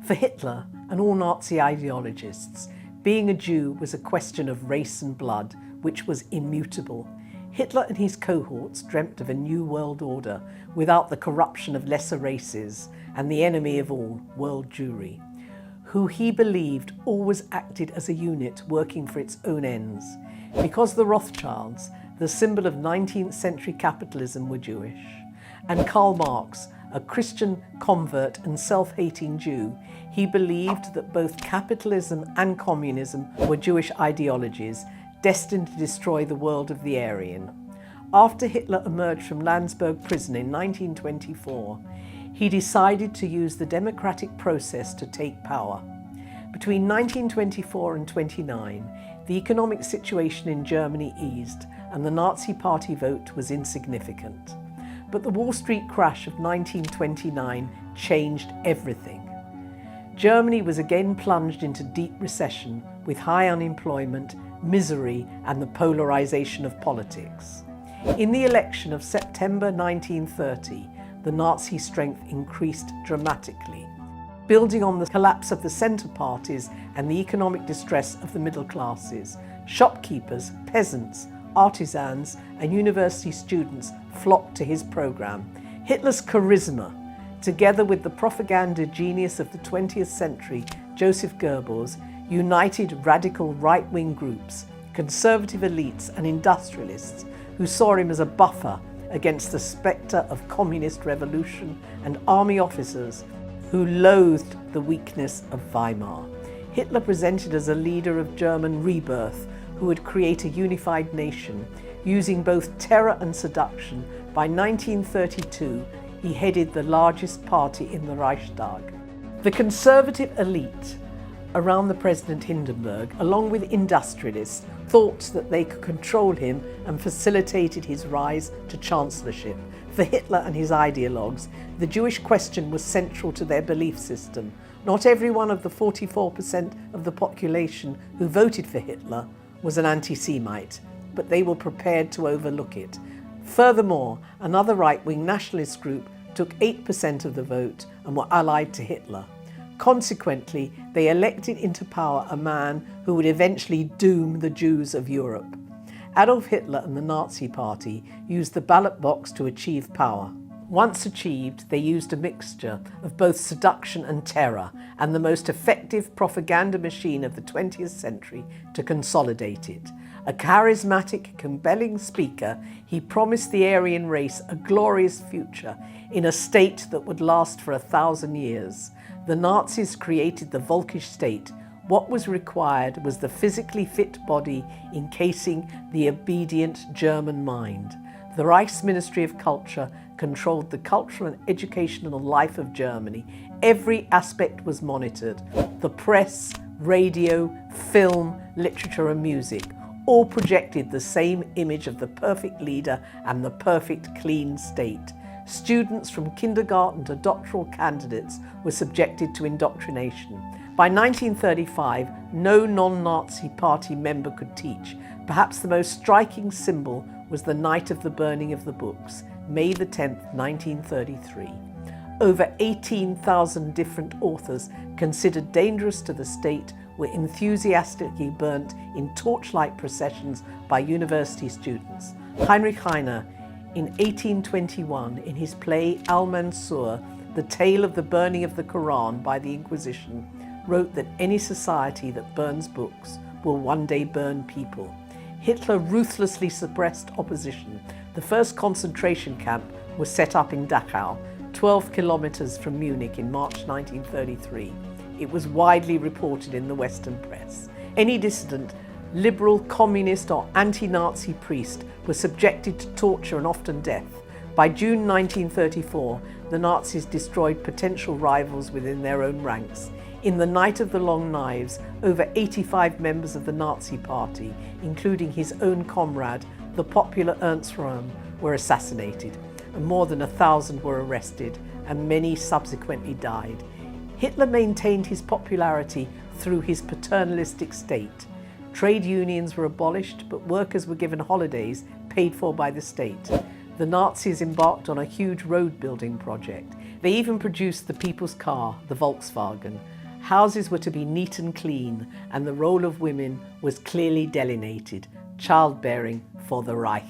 For Hitler and all Nazi ideologists, being a Jew was a question of race and blood, which was immutable. Hitler and his cohorts dreamt of a new world order without the corruption of lesser races and the enemy of all, world Jewry, who he believed always acted as a unit working for its own ends. Because the Rothschilds, the symbol of 19th century capitalism, were Jewish, and Karl Marx, a Christian convert and self-hating Jew, he believed that both capitalism and communism were Jewish ideologies destined to destroy the world of the Aryan. After Hitler emerged from Landsberg prison in 1924, he decided to use the democratic process to take power. Between 1924 and 29, the economic situation in Germany eased and the Nazi Party vote was insignificant. But the Wall Street crash of 1929 changed everything. Germany was again plunged into deep recession with high unemployment, misery, and the polarization of politics. In the election of September 1930, the Nazi strength increased dramatically. Building on the collapse of the centre parties and the economic distress of the middle classes, shopkeepers, peasants, artisans, and university students flocked to his programme. Hitler's charisma, together with the propaganda genius of the 20th century, Joseph Goebbels, united radical right-wing groups, conservative elites and industrialists who saw him as a buffer against the spectre of communist revolution, and army officers who loathed the weakness of Weimar. Hitler presented as a leader of German rebirth who would create a unified nation, using both terror and seduction. By 1932, he headed the largest party in the Reichstag. The conservative elite around the President Hindenburg, along with industrialists, thought that they could control him and facilitated his rise to chancellorship. For Hitler and his ideologues, the Jewish question was central to their belief system. Not every one of the 44% of the population who voted for Hitler was an anti-Semite, but they were prepared to overlook it. Furthermore, another right-wing nationalist group took 8% of the vote and were allied to Hitler. Consequently, they elected into power a man who would eventually doom the Jews of Europe. Adolf Hitler and the Nazi Party used the ballot box to achieve power. Once achieved, they used a mixture of both seduction and terror, and the most effective propaganda machine of the 20th century to consolidate it. A charismatic, compelling speaker, he promised the Aryan race a glorious future in a state that would last for 1,000 years. The Nazis created the Völkisch state. What was required was the physically fit body encasing the obedient German mind. The Reich's Ministry of Culture controlled the cultural and educational life of Germany. Every aspect was monitored. The press, radio, film, literature and music all projected the same image of the perfect leader and the perfect clean state. Students from kindergarten to doctoral candidates were subjected to indoctrination. By 1935, no non-Nazi party member could teach. Perhaps the most striking symbol was the night of the burning of the books, May the 10th, 1933. Over 18,000 different authors considered dangerous to the state were enthusiastically burnt in torchlight processions by university students. Heinrich Heine, in 1821, in his play Al-Mansur, the tale of the burning of the Quran by the Inquisition, wrote that any society that burns books will one day burn people. Hitler ruthlessly suppressed opposition. The first concentration camp was set up in Dachau, 12 kilometers from Munich in March 1933. It was widely reported in the Western press. Any dissident, liberal, communist or anti-Nazi priest was subjected to torture and often death. By June 1934, the Nazis destroyed potential rivals within their own ranks. In the Night of the Long Knives, over 85 members of the Nazi Party, including his own comrade, the popular Ernst Röhm, were assassinated, and more than 1,000 were arrested, and many subsequently died. Hitler maintained his popularity through his paternalistic state. Trade unions were abolished, but workers were given holidays paid for by the state. The Nazis embarked on a huge road building project. They even produced the people's car, the Volkswagen. Houses were to be neat and clean, and the role of women was clearly delineated: childbearing for the Reich.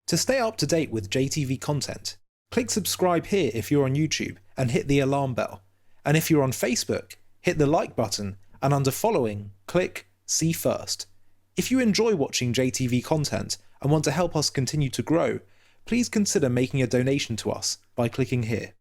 To stay up to date with JTV content, click subscribe here if you're on YouTube and hit the alarm bell. And if you're on Facebook, hit the like button, and under following, click see first. If you enjoy watching JTV content and want to help us continue to grow, please consider making a donation to us by clicking here.